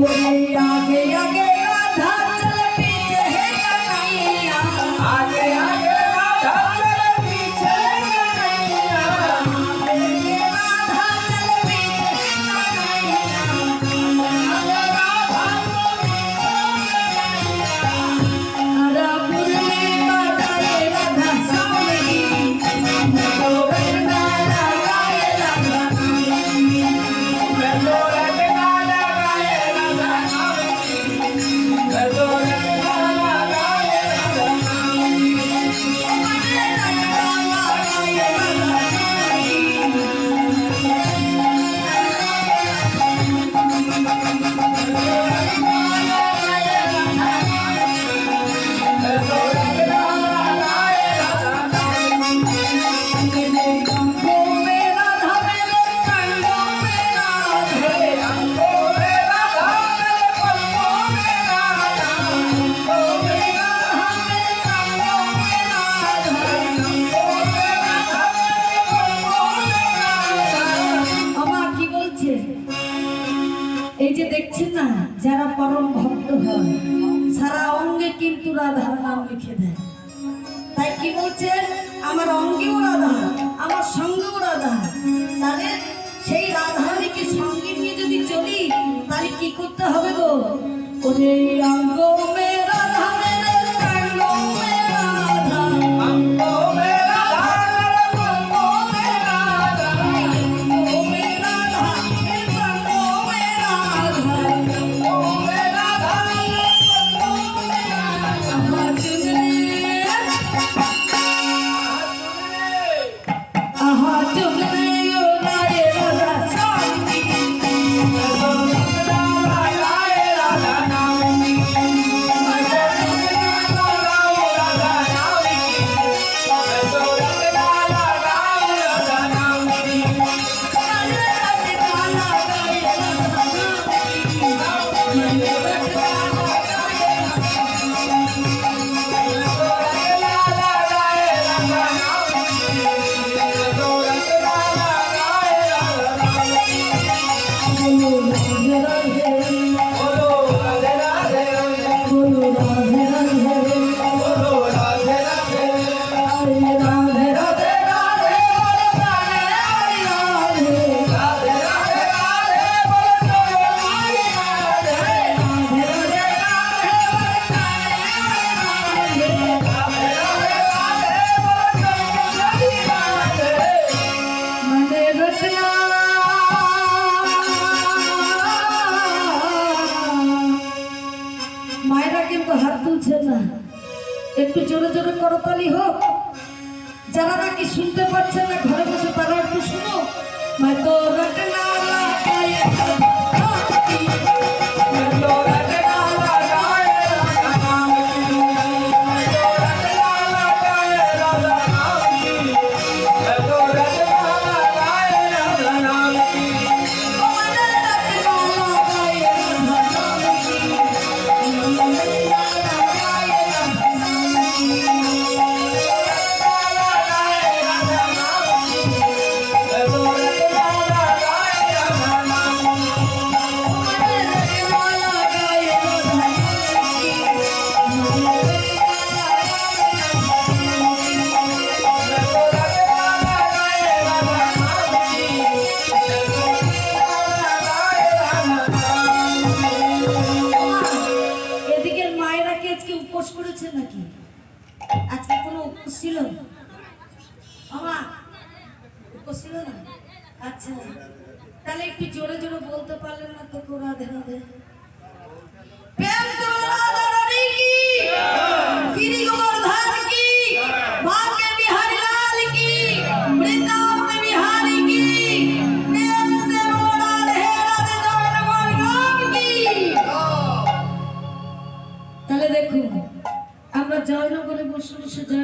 आगे आगे राधा चल पीछे है कन्हैया, आगे आगे राधा चल पीछे कन्हैया, आगे राधा चल पीछे है कन्हैया, आगे राधा अरे मुरली बजाए राधा स्वामी, तो रंगना लगाए राधा स्वामी, मैं तो रंगना लगाए राधा स्वामी, मैं तो रंगना लगाए राधा स्वामी, अरे रंगना लगाए राधा मैं तो रंगना लगाए राधा स्वामी, स्वामी, में राधा मेरे संगों में राधा, अंगों में राधा मेरे पलकों में राधा, अंगों में राधा मेरे संगों में राधा, अंगों में राधा मेरे पलकों में राधा। আমার কি বলছে এই যে দেখছেন না যারা পরম ভক্ত হয় সারা অঙ্গে কিন্তু রাধার নাম লিখে দেয় তাই কি বলছেন আমার অঙ্গেও রাধা আমার সঙ্গেও রাধা তাহলে সেই রাধারানীকে সঙ্গে নিয়ে যদি চলি তাহলে কি করতে হবে গো ওরে অঙ্গ মে রাধা মেরে সঙ্গ মে রাধা अंगों में राधा मेरे पलकों में राधा, অঙ্গ মে রাধা মেরে সঙ্গ মে রাধা अंगों में राधा मेरे पलकों में राधा। आहा चुनरे आहा चुनरे ओ लाए राधा स्वामी मैं तो रंगना लगाए राधा स्वामी, मैं तो रंगना लगाए राधा स्वामी, मैं तो रंगना लगाए राधा स्वामी, लगाए राधा स्वामी, मैं तो रंगना लगाए राधा स्वामी। बोलो राधे राधे, बोलो राधे राधे, बोलो राधे राधे, राधे राधे राधे बोलो राधे, মায়েরা কিন্তু হাত তুলছে না একটু জোরে জোরে করতালি হোক যারা নাকি শুনতে পাচ্ছেন না ঘরে বসে তারা একটু শুনো मैं तो रटना लगाए मैं तो रटना लगाए राधा स्वामी, मैं तो रटना लगाए राधा स्वामी, मैं तो रटना लगाए राधा स्वामी। এদিকের মায়েরা কি আজকে উপোস করেছে নাকি আজকে কোনো উপোস ছিল মামা উপোস ছিল না আচ্ছা তাহলে একটু জোরে জোরে বলতে পারলেন না তো কেউ রাধে রাধে প্রেম করো রাধা রানী কি গিরি গোবর্ধন কি বাঁকে বিহারি লাল কি বৃন্দাবন বিহারি কি প্রেম সে বলো রাধে রাধে জগন্নাথ রাম কি তাহলে দেখুন আমরা জয়নগরে বসে বসে জয়